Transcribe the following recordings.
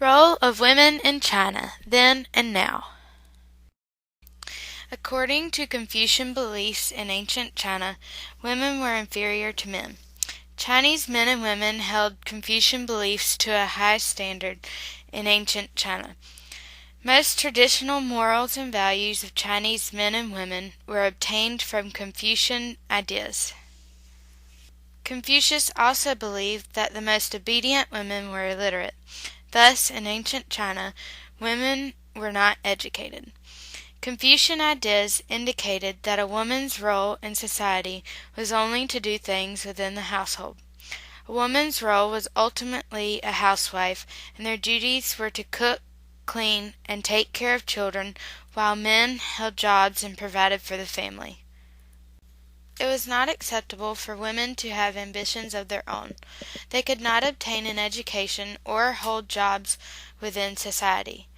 Role of women in China, then and now. According to Confucian beliefs in ancient China, women were inferior to men. Chinese men and women held Confucian beliefs to a high standard in ancient China. Most traditional morals and values of Chinese men and women were obtained from Confucian ideas. Confucius also believed that the most obedient women were illiterate. Thus, in ancient China, women were not educated. Confucian ideas indicated that a woman's role in society was only to do things within the household. A woman's role was ultimately a housewife, and their duties were to cook, clean, and take care of children, while men held jobs and provided for the family. It was not acceptable for women to have ambitions of their own. They could not obtain an education or hold jobs within society.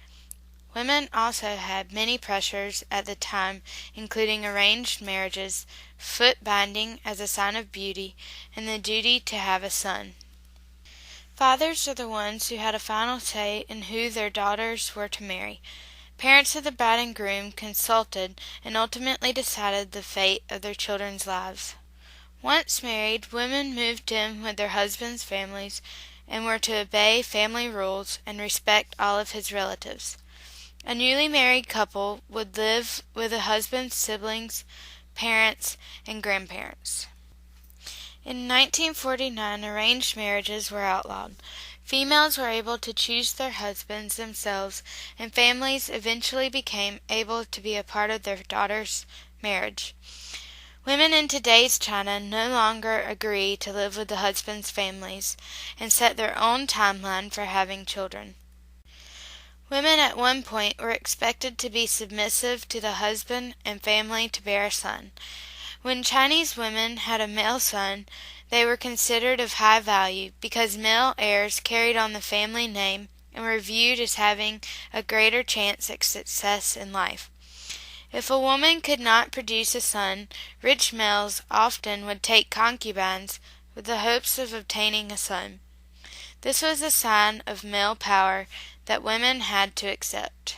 Women also had many pressures at the time, including arranged marriages, foot binding as a sign of beauty, and the duty to have a son. Fathers are the ones who had a final say in who their daughters were to marry. Parents of the bride and groom consulted and ultimately decided the fate of their children's lives. Once married, women moved in with their husbands' families and were to obey family rules and respect all of his relatives. A newly married couple would live with the husband's siblings, parents, and grandparents. In 1949, arranged marriages were outlawed. Females were able to choose their husbands themselves, and families eventually became able to be a part of their daughter's marriage. Women in today's China no longer agree to live with the husband's families and set their own timeline for having children. Women at one point were expected to be submissive to the husband and family to bear a son. When Chinese women had a male son, they were considered of high value because male heirs carried on the family name and were viewed as having a greater chance at success in life. If a woman could not produce a son, rich males often would take concubines with the hopes of obtaining a son. This was a sign of male power that women had to accept.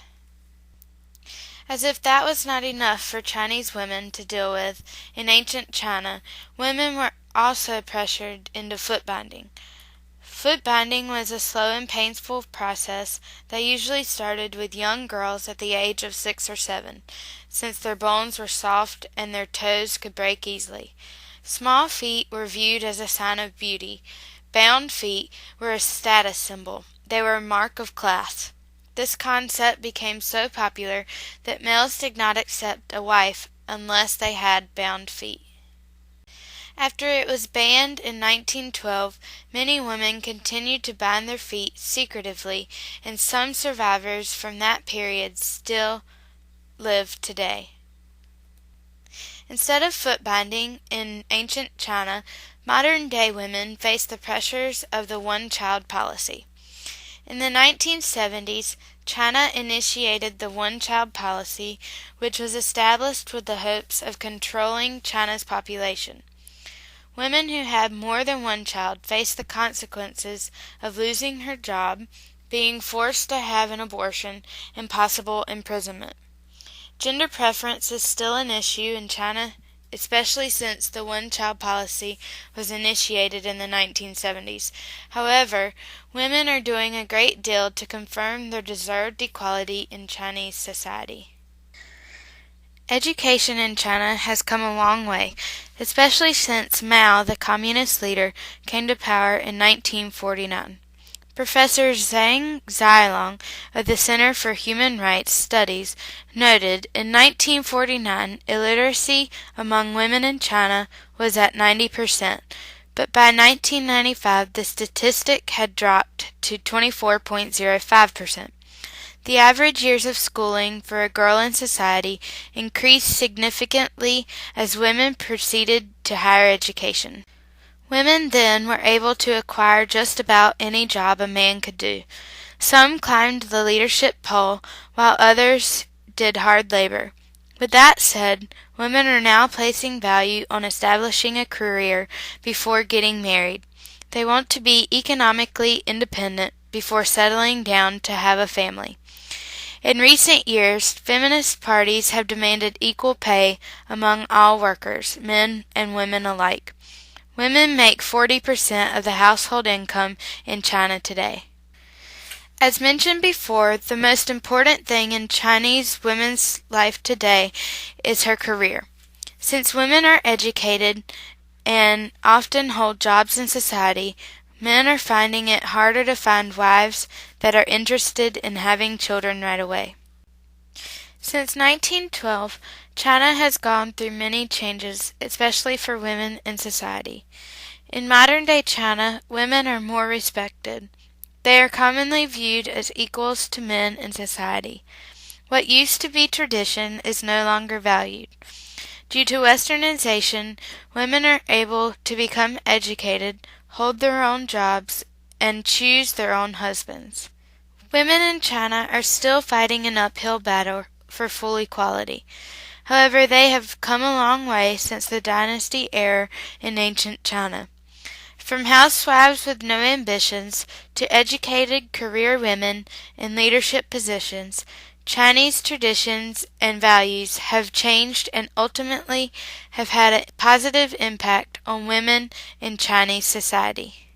As if that was not enough for Chinese women to deal with, in ancient China, women were also pressured into foot binding. Foot binding was a slow and painful process that usually started with young girls at the age of 6 or 7, since their bones were soft and their toes could break easily. Small feet were viewed as a sign of beauty. Bound feet were a status symbol. They were a mark of class. This concept became so popular that males did not accept a wife unless they had bound feet. After it was banned in 1912, many women continued to bind their feet secretively, and some survivors from that period still live today. Instead of foot binding in ancient China, modern-day women face the pressures of the one-child policy. In the 1970s, China initiated the one-child policy, which was established with the hopes of controlling China's population. Women who had more than one child faced the consequences of losing her job, being forced to have an abortion, and possible imprisonment. Gender preference is still an issue in China, especially since the one-child policy was initiated in the 1970s. However, women are doing a great deal to confirm their deserved equality in Chinese society. Education in China has come a long way, especially since Mao, the communist leader, came to power in 1949. Professor Zhang Zilong of the Center for Human Rights Studies noted in 1949 illiteracy among women in China was at 90%, but by 1995 the statistic had dropped to 24.05%. The average years of schooling for a girl in society increased significantly as women proceeded to higher education. Women then were able to acquire just about any job a man could do. Some climbed the leadership pole, while others did hard labor. With that said, women are now placing value on establishing a career before getting married. They want to be economically independent before settling down to have a family. In recent years, feminist parties have demanded equal pay among all workers, men and women alike. Women make 40% of the household income in China today. As mentioned before, the most important thing in Chinese women's life today is her career. Since women are educated and often hold jobs in society, men are finding it harder to find wives that are interested in having children right away. Since 1912, China has gone through many changes, especially for women in society. In modern-day China, women are more respected. They are commonly viewed as equals to men in society. What used to be tradition is no longer valued. Due to westernization, women are able to become educated, hold their own jobs, and choose their own husbands. Women in China are still fighting an uphill battle for full equality. However, they have come a long way since the dynasty era in ancient China. From housewives with no ambitions to educated career women in leadership positions, Chinese traditions and values have changed and ultimately have had a positive impact on women in Chinese society.